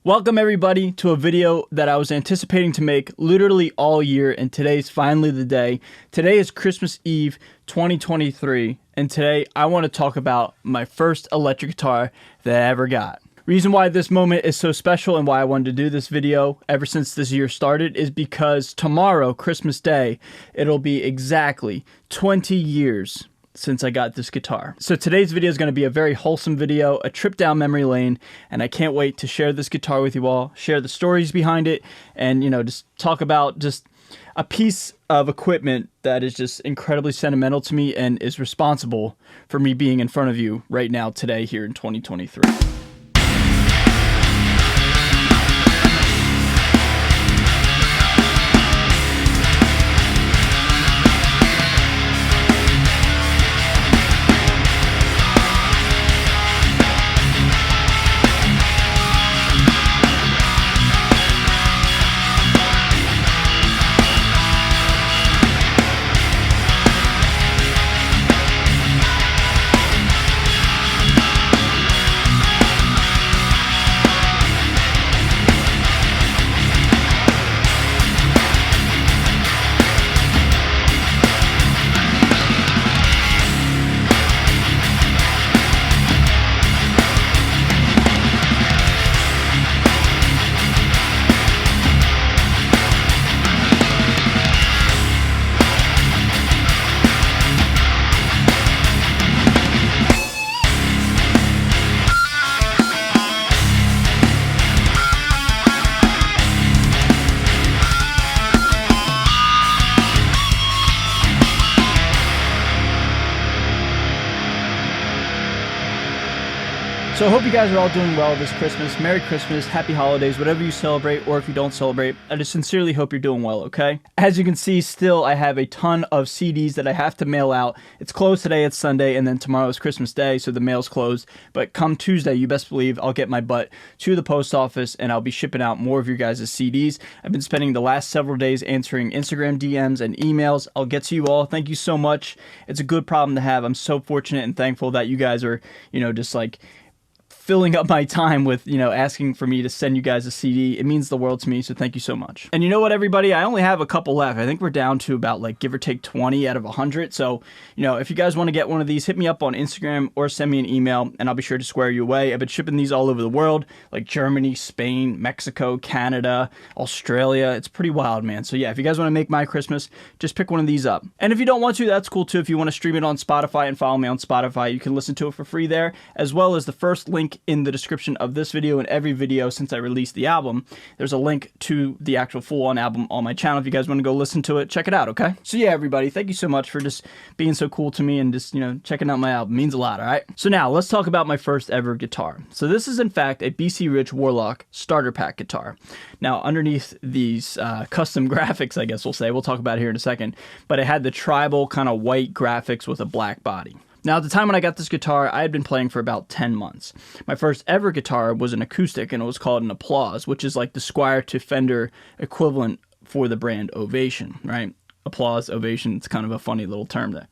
Welcome everybody to a video that I was anticipating to make literally all year, and today's finally the day. Today is Christmas Eve 2023, and today I want to talk about my first electric guitar that I ever got. Reason why this moment is so special and why I wanted to do this video ever since this year started is because tomorrow, Christmas Day, it'll be exactly 20 years since I got this guitar. So today's video is going to be a very wholesome video, a trip down memory lane, and I can't wait to share this guitar with you all, share the stories behind it, and just talk about just a piece of equipment that is just incredibly sentimental to me and is responsible for me being in front of you right now today here in 2023. So I hope you guys are all doing well this Christmas. Merry Christmas, Happy Holidays, whatever you celebrate, or if you don't celebrate, I just sincerely hope you're doing well, okay? As you can see, still I have a ton of CDs that I have to mail out. It's closed today, it's Sunday, and then tomorrow is Christmas Day, so the mail's closed. But come Tuesday, you best believe I'll get my butt to the post office and I'll be shipping out more of your guys' CDs. I've been spending the last several days answering Instagram DMs and emails. I'll get to you all. Thank you so much. It's a good problem to have. I'm so fortunate and thankful that you guys are, just like filling up my time with, asking for me to send you guys a CD. It means the world to me, so thank you so much. And you know what, everybody? I only have a couple left. I think we're down to about, give or take 20 out of 100. So, if you guys want to get one of these, hit me up on Instagram or send me an email, and I'll be sure to square you away. I've been shipping these all over the world, like Germany, Spain, Mexico, Canada, Australia. It's pretty wild, man. So yeah, if you guys want to make my Christmas, just pick one of these up. And if you don't want to, that's cool too. If you want to stream it on Spotify and follow me on Spotify, you can listen to it for free there, as well as the first link in the description of this video and every video since I released the album. There's a link to the actual full-on album on my channel. If you guys want to go listen to it, check it out, okay? So yeah, everybody, thank you so much for just being so cool to me and just, checking out my album. It means a lot, all right? So now, let's talk about my first ever guitar. So this is, in fact, a BC Rich Warlock starter pack guitar. Now, underneath these custom graphics, I guess we'll say, we'll talk about it here in a second, but it had the tribal kind of white graphics with a black body. Now, at the time when I got this guitar, I had been playing for about 10 months. My first ever guitar was an acoustic, and it was called an Applause, which is like the Squier to Fender equivalent for the brand Ovation, right? Applause, Ovation, it's kind of a funny little term there.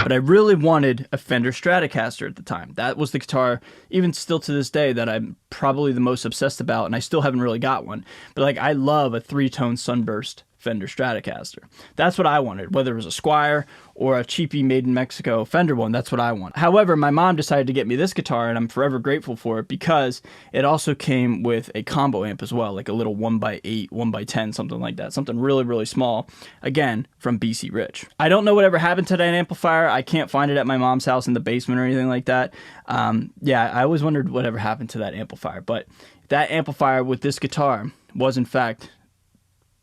But I really wanted a Fender Stratocaster at the time. That was the guitar, even still to this day, that I'm probably the most obsessed about, and I still haven't really got one. But I love a three-tone Sunburst Fender Stratocaster. That's what I wanted, whether it was a Squier or a cheapy made in Mexico Fender one. That's what I want. However, my mom decided to get me this guitar, and I'm forever grateful for it because it also came with a combo amp as well, like a little 1x8, 1x10, something like that. Something really, really small. Again, from BC Rich. I don't know whatever happened to that amplifier. I can't find it at my mom's house in the basement or anything like that. Yeah, I always wondered whatever happened to that amplifier, but that amplifier with this guitar was, in fact,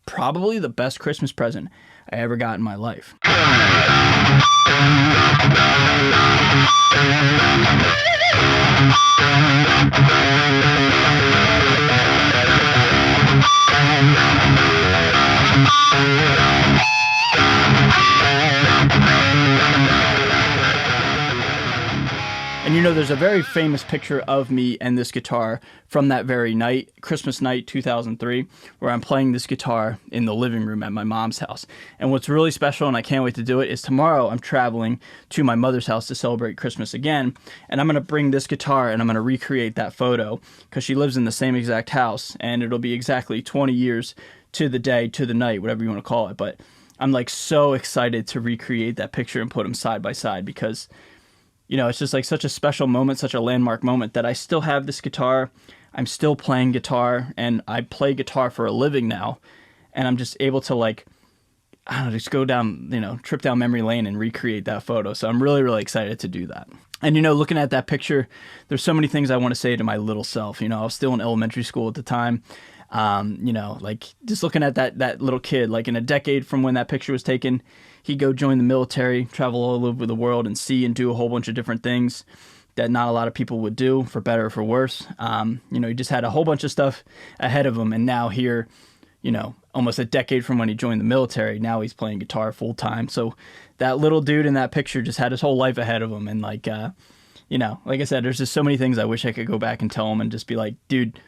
probably the best Christmas present I ever got in my life. And you know, there's a very famous picture of me and this guitar from that very night, Christmas night 2003, where I'm playing this guitar in the living room at my mom's house. And what's really special, and I can't wait to do it, is tomorrow I'm traveling to my mother's house to celebrate Christmas again. And I'm going to bring this guitar and I'm going to recreate that photo because she lives in the same exact house. And it'll be exactly 20 years to the day, to the night, whatever you want to call it. But I'm like so excited to recreate that picture and put them side by side because, you know, it's just like such a special moment, such a landmark moment that I still have this guitar. I'm still playing guitar and I play guitar for a living now. And I'm just able to like, I don't know, just go down, you know, trip down memory lane and recreate that photo. So I'm really, really excited to do that. And, you know, looking at that picture, there's so many things I want to say to my little self. You know, I was still in elementary school at the time. You know, like just looking at that little kid, like in a decade from when that picture was taken, he'd go join the military, travel all over the world and see and do a whole bunch of different things that not a lot of people would do, for better or for worse. You know, he just had a whole bunch of stuff ahead of him. And now here, you know, almost a decade from when he joined the military, now he's playing guitar full time. So that little dude in that picture just had his whole life ahead of him. And like, you know, like I said, there's just so many things I wish I could go back and tell him and just be like, dude,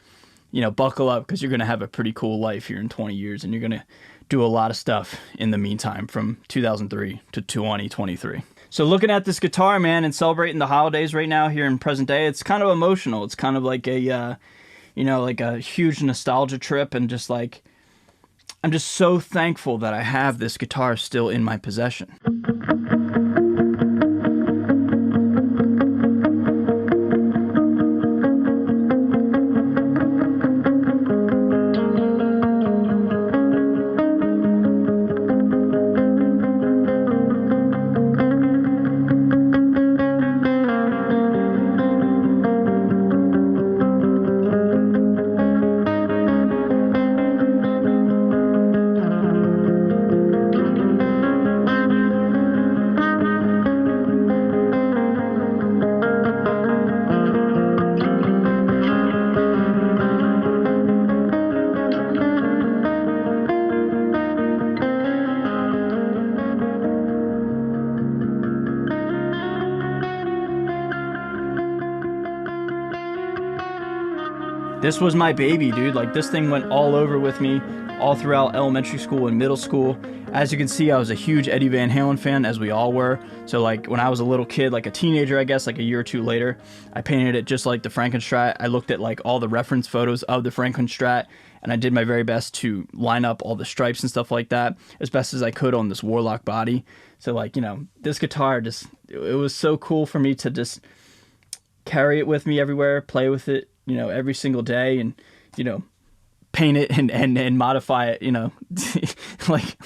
you know, buckle up because you're going to have a pretty cool life here in 20 years and you're going to do a lot of stuff in the meantime from 2003 to 2023. So looking at this guitar, man, and celebrating the holidays right now here in present day, it's kind of emotional. It's kind of like a, you know, like a huge nostalgia trip and just like, I'm just so thankful that I have this guitar still in my possession. This was my baby, dude. Like, this thing went all over with me all throughout elementary school and middle school. As you can see, I was a huge Eddie Van Halen fan, as we all were. So, like, when I was a little kid, like a teenager, I guess, like a year or two later, I painted it just like the Frankenstrat. I looked at, like, all the reference photos of the Frankenstrat, and I did my very best to line up all the stripes and stuff like that as best as I could on this Warlock body. So, like, you know, this guitar just, it was so cool for me to just carry it with me everywhere, play with it, you know, every single day and, you know, paint it and modify it, you know,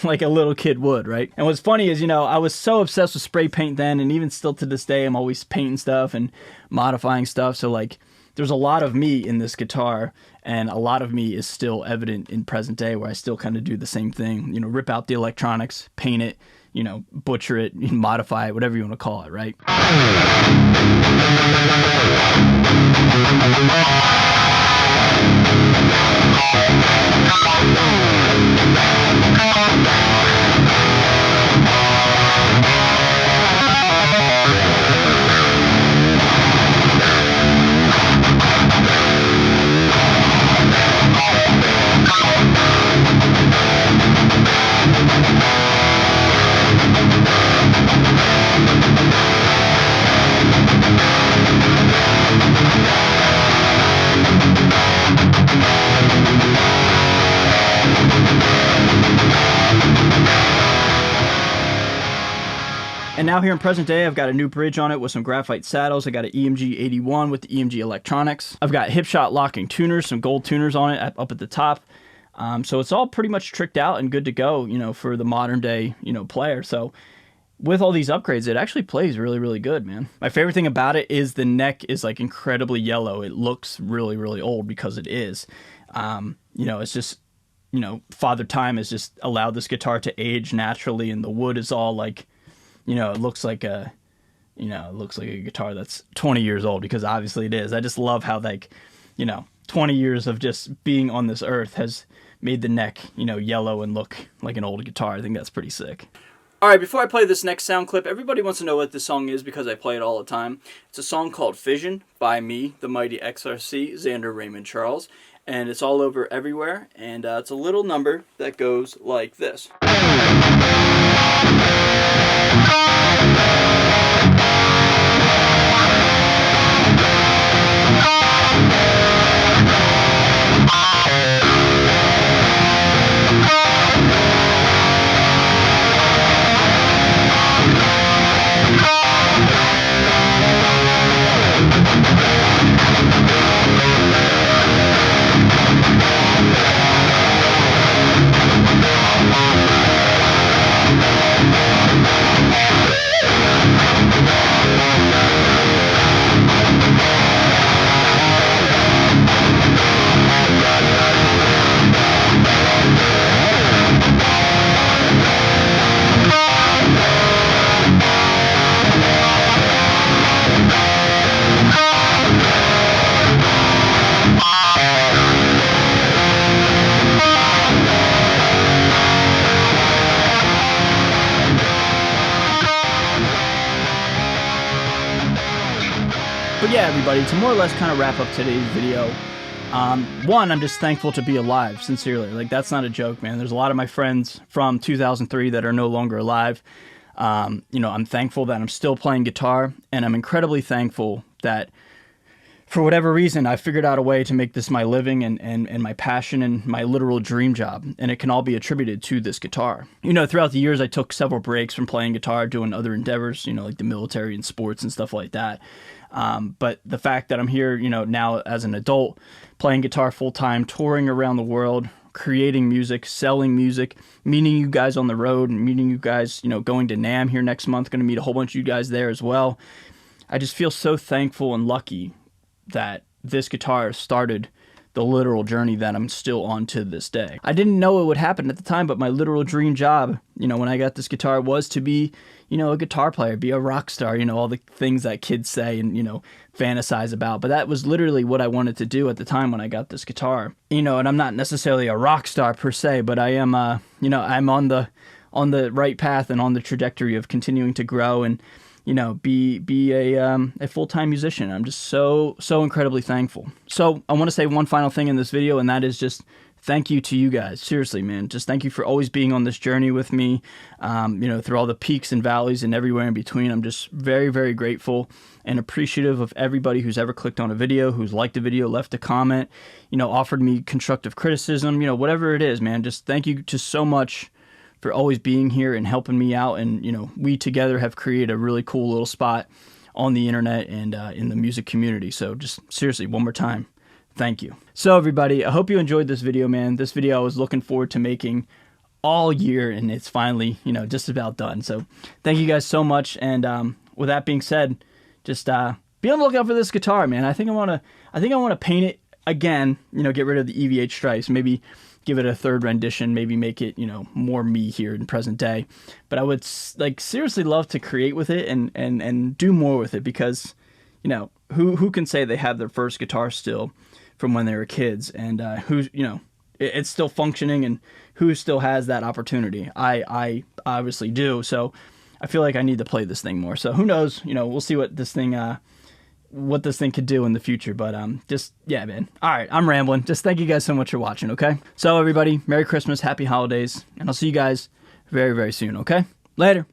like a little kid would, right? And what's funny is, you know, I was so obsessed with spray paint then, and even still to this day, I'm always painting stuff and modifying stuff. So like, there's a lot of me in this guitar, and a lot of me is still evident in present day where I still kind of do the same thing, you know, rip out the electronics, paint it, you know, butcher it, modify it, whatever you want to call it, right? And now here in present day, I've got a new bridge on it with some graphite saddles. I got an EMG 81 with the EMG electronics. I've got hipshot locking tuners, some gold tuners on it up at the top. So it's all pretty much tricked out and good to go, you know, for the modern day, you know, player. So with all these upgrades, it actually plays really, really good, man. My favorite thing about it is the neck is like incredibly yellow. It looks really, really old because it is. You know, it's just, you know, Father Time has just allowed this guitar to age naturally, and the wood is all like, you know, it looks like a guitar that's 20 years old, because obviously it is. I just love how, like, you know, 20 years of just being on this earth has made the neck, you know, yellow and look like an old guitar. I think that's pretty sick. Alright, before I play this next sound clip, everybody wants to know what this song is because I play it all the time. It's a song called Fission by me, the mighty XRC, Xander, Raymond, Charles. And it's all over everywhere, and it's a little number that goes like this. But yeah, everybody, to more or less kind of wrap up today's video, one, I'm just thankful to be alive, sincerely. Like, that's not a joke, man. There's a lot of my friends from 2003 that are no longer alive. You know, I'm thankful that I'm still playing guitar, and I'm incredibly thankful that for whatever reason, I figured out a way to make this my living and my passion and my literal dream job. And it can all be attributed to this guitar. You know, throughout the years, I took several breaks from playing guitar, doing other endeavors, you know, like the military and sports and stuff like that. But the fact that I'm here, you know, now as an adult, playing guitar full time, touring around the world, creating music, selling music, meeting you guys on the road, and meeting you guys, you know, going to NAMM here next month, going to meet a whole bunch of you guys there as well. I just feel so thankful and lucky that this guitar started the literal journey that I'm still on to this day. I didn't know it would happen at the time, but my literal dream job, you know, when I got this guitar was to be, you know, a guitar player, be a rock star, you know, all the things that kids say and, you know, fantasize about. But that was literally what I wanted to do at the time when I got this guitar. You know, and I'm not necessarily a rock star per se, but I am, you know, I'm on the right path and on the trajectory of continuing to grow and, you know, be a full-time musician. I'm just so incredibly thankful. So I want to say one final thing in this video, and that is just thank you to you guys. Seriously, man. Just thank you for always being on this journey with me, you know, through all the peaks and valleys and everywhere in between. I'm just very, very grateful and appreciative of everybody who's ever clicked on a video, who's liked a video, left a comment, you know, offered me constructive criticism, you know, whatever it is, man. Just thank you just so much for always being here and helping me out. And, you know, we together have created a really cool little spot on the internet and in the music community. So just seriously, one more time, thank you. So everybody, I hope you enjoyed this video, man. This video I was looking forward to making all year, and it's finally, you know, just about done. So thank you guys so much. And with that being said, just be on the lookout for this guitar, man. I think I want to paint it again, you know, get rid of the EVH stripes, maybe give it a third rendition, maybe make it, you know, more me here in present day. But I would like seriously love to create with it and do more with it, because, you know, who can say they have their first guitar still from when they were kids, and who's, you know, it's still functioning, and who still has that opportunity? I obviously do. So I feel like I need to play this thing more. So who knows, you know, we'll see what this thing could do in the future. But just, yeah, man. All right, I'm rambling. Just thank you guys so much for watching, okay? So everybody, Merry Christmas, Happy Holidays, and I'll see you guys very, very soon, okay? Later.